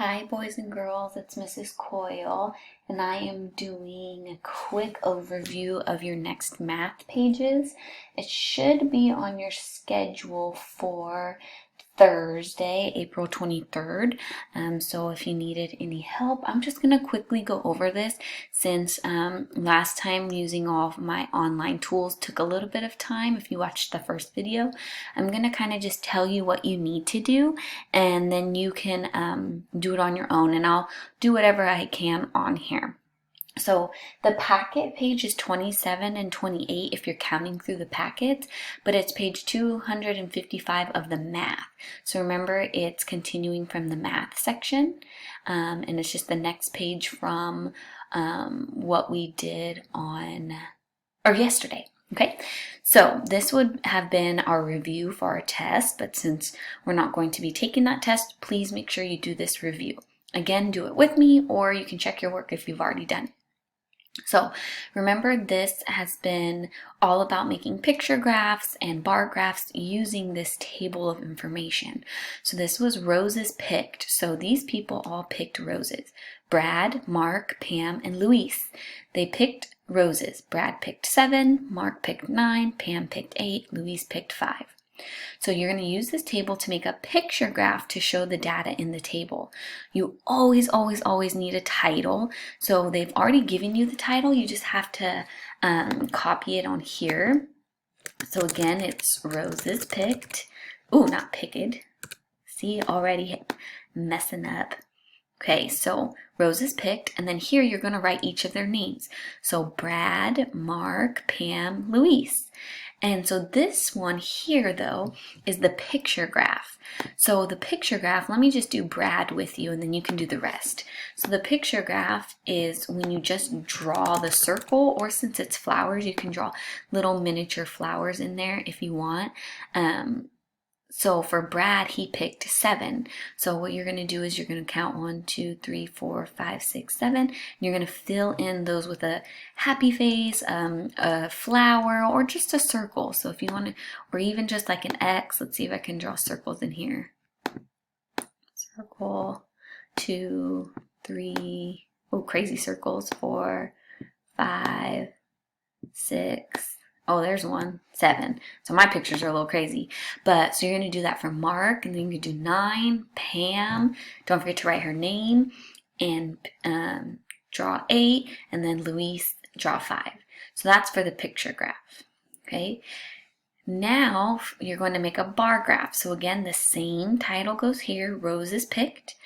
Hi, boys and girls, it's Mrs. Coyle, and I am doing a quick overview of your next math pages. It should be on your schedule for Thursday, April 23rd. So if you needed any help, I'm just going to quickly go over this since last time using all of my online tools took a little bit of time. If you watched the first video, I'm going to kind of just tell you what you need to do, and then you can do it on your own, and I'll do whatever I can on here. So the packet page is 27 and 28 if you're counting through the packets, but it's page 255 of the math. So remember, it's continuing from the math section, and it's just the next page from what we did yesterday. Okay, so this would have been our review for our test, but since we're not going to be taking that test, please make sure you do this review. Again, do it with me, or you can check your work if you've already done it. So remember, this has been all about making picture graphs and bar graphs using this table of information. So this was roses picked. So these people all picked roses. Brad, Mark, Pam, and Luis. They picked roses. Brad picked 7, Mark picked 9, Pam picked 8, Luis picked 5. So you're going to use this table to make a picture graph to show the data in the table. You always need a title. So they've already given you the title. You just have to copy it on here. So again, it's roses picked. Ooh, not picked. See, already messing up. Okay, so roses picked, and then here you're going to write each of their names. So Brad, Mark, Pam, Luis. And so this one here, though, is the picture graph. So the picture graph, let me just do Brad with you, and then you can do the rest. So the picture graph is when you just draw the circle, or since it's flowers, you can draw little miniature flowers in there if you want. So for Brad, he picked 7. So what you're going to do is you're going to count 1, 2, 3, 4, 5, 6, 7. And you're going to fill in those with a happy face, a flower, or just a circle. So if you want to, or even just like an X, let's see if I can draw circles in here. Circle, 2, 3, oh, crazy circles, 4, 5, 6, oh, there's 1, 7. So my pictures are a little crazy. But so you're going to do that for Mark, and then you can do 9, Pam. Don't forget to write her name, and draw 8, and then Luis, draw 5. So that's for the picture graph. Okay. Now you're going to make a bar graph. So again, the same title goes here. Roses picked.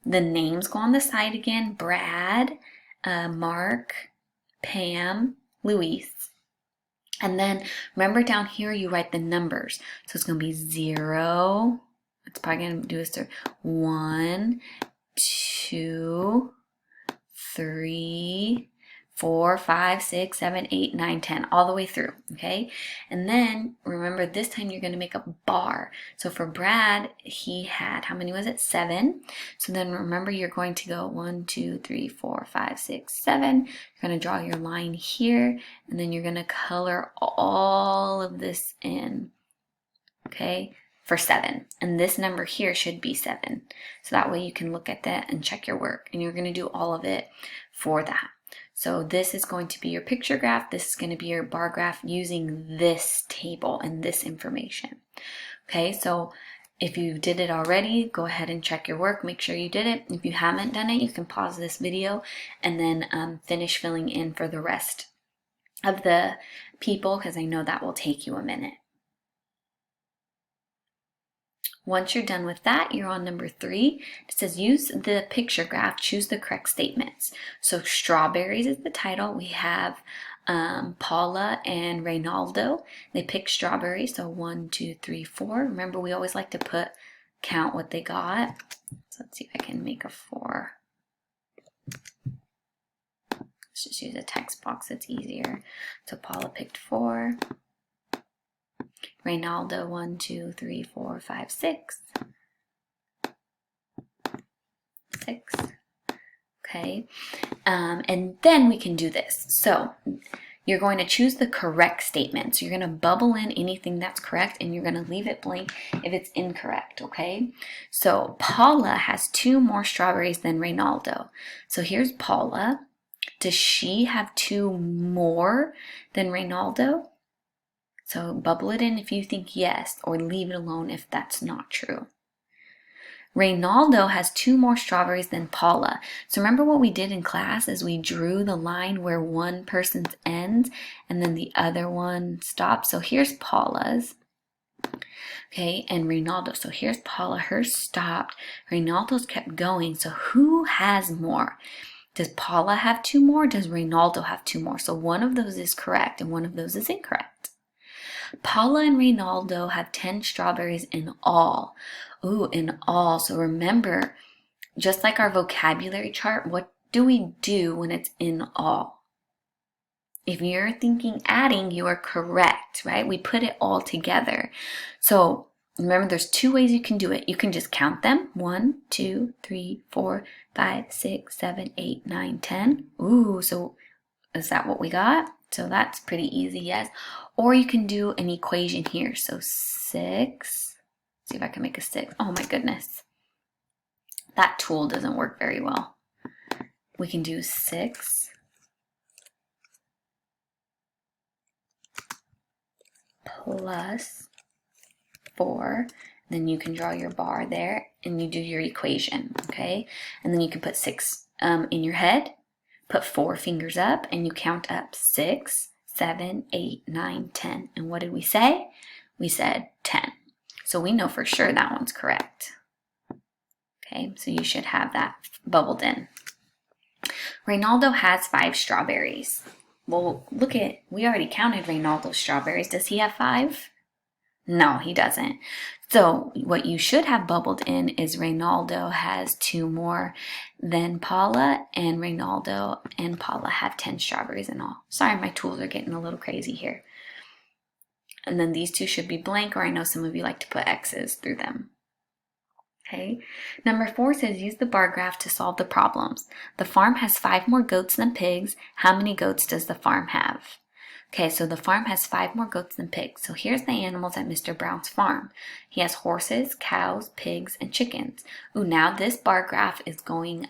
The names go on the side again. Brad, Mark, Pam, Luis. And then remember, down here you write the numbers. So it's going to be 0. It's probably going to do is 1, 2, 3, 4, 5, 6, 7, 8, 9, 10, all the way through. Okay. And then remember, this time you're going to make a bar. So for Brad, he had, how many was it? 7. So then remember, you're going to go 1, 2, 3, 4, 5, 6, 7. You're going to draw your line here, and then you're going to color all of this in. Okay. For 7. And this number here should be 7. So that way you can look at that and check your work. And you're going to do all of it for that. So this is going to be your picture graph. This is going to be your bar graph using this table and this information. Okay, so if you did it already, go ahead and check your work. Make sure you did it. If you haven't done it, you can pause this video and then finish filling in for the rest of the people, because I know that will take you a minute. Once you're done with that, you're on number 3. It says use the picture graph, choose the correct statements. So strawberries is the title. We have Paula and Reynaldo. They picked strawberries. So 1, 2, 3, 4. Remember, we always like to count what they got. So let's see if I can make a 4. Let's just use a text box. It's easier. So Paula picked 4. Reynaldo, 1, 2, 3, 4, 5, 6. 6. Okay. And then we can do this. So you're going to choose the correct statement. So you're going to bubble in anything that's correct and you're going to leave it blank if it's incorrect, okay? So Paula has 2 more strawberries than Reynaldo. So here's Paula. Does she have 2 more than Reynaldo? So bubble it in if you think yes, or leave it alone if that's not true. Reynaldo has 2 more strawberries than Paula. So remember what we did in class is we drew the line where one person's ends and then the other one stops. So here's Paula's. Okay, and Reynaldo. So here's Paula, hers stopped. Reynaldo's kept going. So who has more? Does Paula have 2 more? Does Reynaldo have 2 more? So one of those is correct and one of those is incorrect. Paula and Reynaldo have 10 strawberries in all. Ooh, in all. So remember, just like our vocabulary chart, what do we do when it's in all? If you're thinking adding, you are correct, right? We put it all together. So remember, there's 2 ways you can do it. You can just count them. 1, 2, 3, 4, 5, 6, 7, 8, 9, 10. Ooh, so is that what we got? So that's pretty easy, yes. Or you can do an equation here. So 6, see if I can make a 6. Oh my goodness. That tool doesn't work very well. We can do 6 plus 4. Then you can draw your bar there and you do your equation, okay? And then you can put 6 in your head, put 4 fingers up, and you count up 6, 7, 8, 9, 10. And what did we say? We said 10. So we know for sure that one's correct. Okay, so you should have that bubbled in. Reynaldo has 5 strawberries. Well, look at, we already counted Reynaldo's strawberries. Does he have 5? No, he doesn't. So what you should have bubbled in is Reynaldo has 2 more than Paula, and Reynaldo and Paula have 10 strawberries in all. Sorry, my tools are getting a little crazy here. And then these 2 should be blank, or I know some of you like to put X's through them. Okay, number 4 says use the bar graph to solve the problems. The farm has 5 more goats than pigs. How many goats does the farm have? Okay, so the farm has 5 more goats than pigs. So here's the animals at Mr. Brown's farm. He has horses, cows, pigs, and chickens. Ooh, now this bar graph is going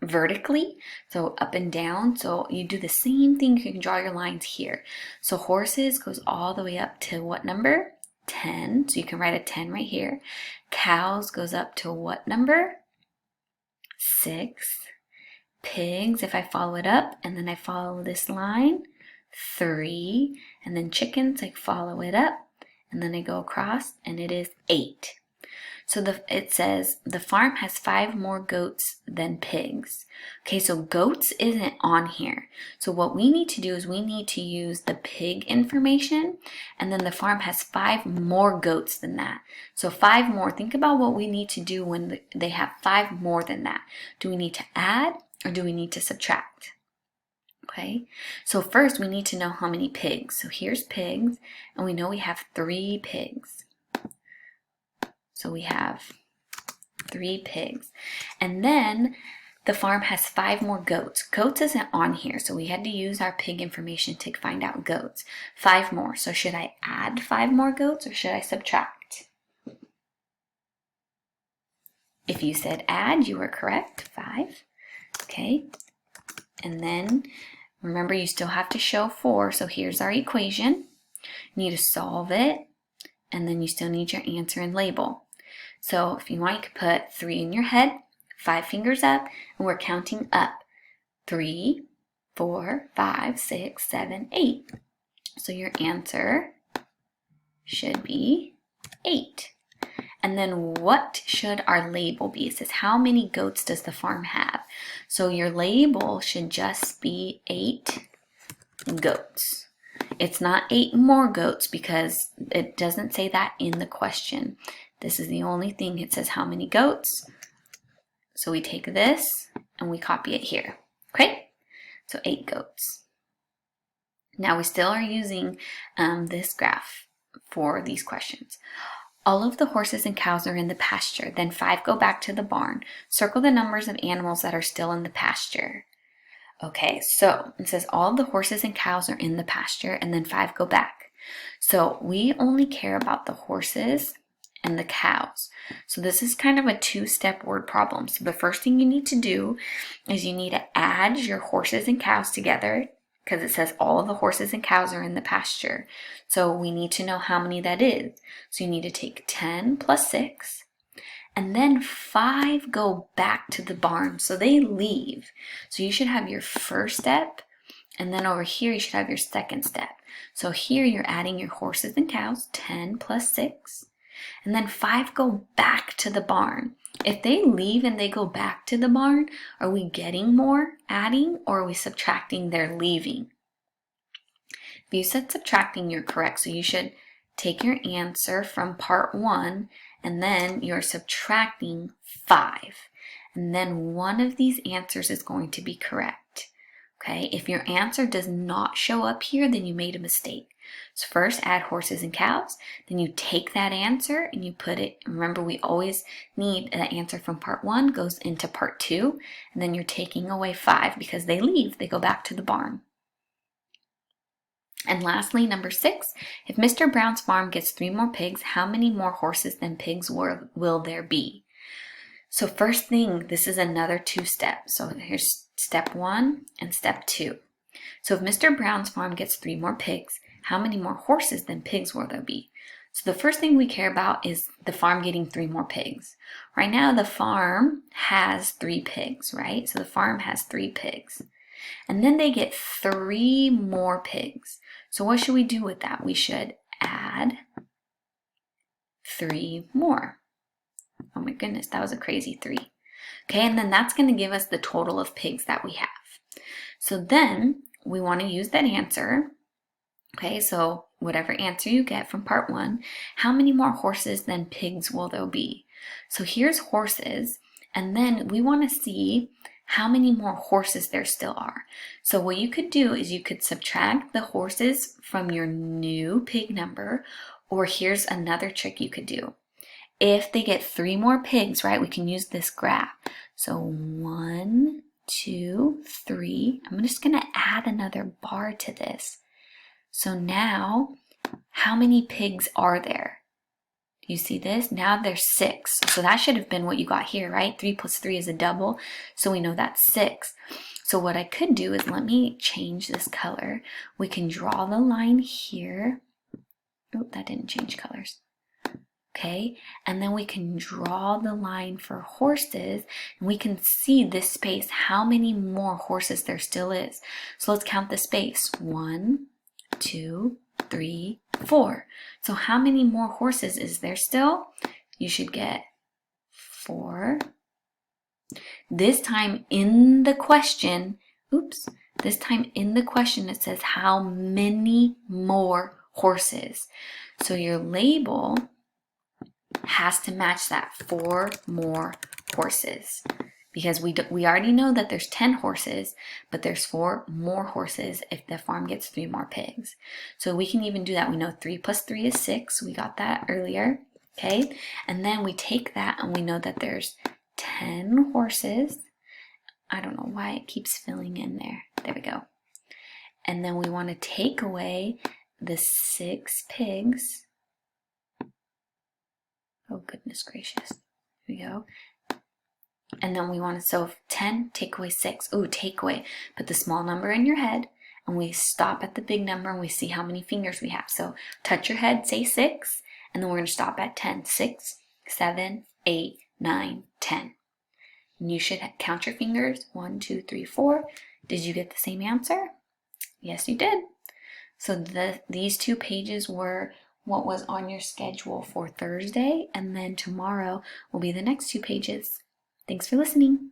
vertically, so up and down. So you do the same thing. You can draw your lines here. So horses goes all the way up to what number? 10. So you can write a 10 right here. Cows goes up to what number? 6. Pigs, if I follow it up and then I follow this line, 3. And then chickens, I follow it up and then I go across and it is 8. So it says the farm has 5 more goats than pigs. Okay, so goats isn't on here. So what we need to do is we need to use the pig information, and then the farm has 5 more goats than that. So 5 more. Think about what we need to do when they have 5 more than that. Do we need to add or do we need to subtract? Okay, so first we need to know how many pigs. So here's pigs, and we know we have 3 pigs. So we have 3 pigs. And then the farm has 5 more goats. Goats isn't on here, so we had to use our pig information to find out goats. 5 more. So should I add 5 more goats or should I subtract? If you said add, you were correct. 5. Okay. And then remember, you still have to show 4. So here's our equation. You need to solve it. And then you still need your answer and label. So if you want, you could put 3 in your head, 5 fingers up, and we're counting up. 3, 4, 5, 6, 7, 8. So your answer should be 8. And then what should our label be? It says, how many goats does the farm have? So your label should just be 8 goats. It's not 8 more goats because it doesn't say that in the question. This is the only thing. It says how many goats. So we take this and we copy it here. Okay? So 8 goats. Now we still are using this graph for these questions. All of the horses and cows are in the pasture. Then 5 go back to the barn. Circle the numbers of animals that are still in the pasture. Okay, so it says all of the horses and cows are in the pasture and then 5 go back. So we only care about the horses and the cows. So this is kind of a 2-step word problem. So the first thing you need to do is you need to add your horses and cows together because it says all of the horses and cows are in the pasture. So we need to know how many that is. So you need to take 10 plus 6. And then 5 go back to the barn, so they leave. So you should have your first step, and then over here you should have your second step. So here you're adding your horses and cows, 10 plus 6, and then 5 go back to the barn. If they leave and they go back to the barn, are we getting more adding, or are we subtracting their leaving? If you said subtracting, you're correct. So you should take your answer from part 1, and then you're subtracting 5. And then one of these answers is going to be correct. Okay, if your answer does not show up here, then you made a mistake. So first add horses and cows, then you take that answer and you put it, remember we always need the answer from part 1 goes into part 2, and then you're taking away 5 because they leave, they go back to the barn. And lastly, number 6, if Mr. Brown's farm gets 3 more pigs, how many more horses than pigs will there be? So first thing, this is another 2 steps. So here's step 1 and step 2. So if Mr. Brown's farm gets 3 more pigs, how many more horses than pigs will there be? So the first thing we care about is the farm getting 3 more pigs. Right now the farm has 3 pigs, right? So the farm has 3 pigs. And then they get 3 more pigs. So what should we do with that? We should add 3 more. Oh my goodness, that was a crazy 3. Okay, and then that's going to give us the total of pigs that we have. So then we want to use that answer. Okay, so whatever answer you get from part 1, how many more horses than pigs will there be? So here's horses, and then we want to see how many more horses there still are. So what you could do is you could subtract the horses from your new pig number, or here's another trick you could do. If they get 3 more pigs, right, we can use this graph. So 1, 2, 3. I'm just going to add another bar to this. So now, how many pigs are there? You see this? Now there's 6. So that should have been what you got here, right? 3 plus 3 is a double. So we know that's 6. So what I could do is let me change this color. We can draw the line here. Oh, that didn't change colors. Okay, and then we can draw the line for horses, and we can see this space, how many more horses there still is. So let's count the space. 1, 2, 3, 4. So how many more horses is there still? You should get 4. This time in the question, this time in the question it says how many more horses. So your label has to match that, 4 more horses. Because we already know that there's 10 horses, but there's 4 more horses if the farm gets 3 more pigs. So we can even do that. We know 3 plus 3 is 6. We got that earlier. Okay, and then we take that and we know that there's 10 horses. I don't know why it keeps filling in there. There we go. And then we want to take away the 6 pigs. Oh, goodness gracious. Here we go. And then we want to, so 10, take away 6. Ooh, take away. Put the small number in your head, and we stop at the big number, and we see how many fingers we have. So touch your head, say 6, and then we're going to stop at 10. 6, 7, 8, 9, 10. And you should count your fingers. 1, 2, 3, 4. Did you get the same answer? Yes, you did. So these 2 pages were what was on your schedule for Thursday, and then tomorrow will be the next 2 pages. Thanks for listening.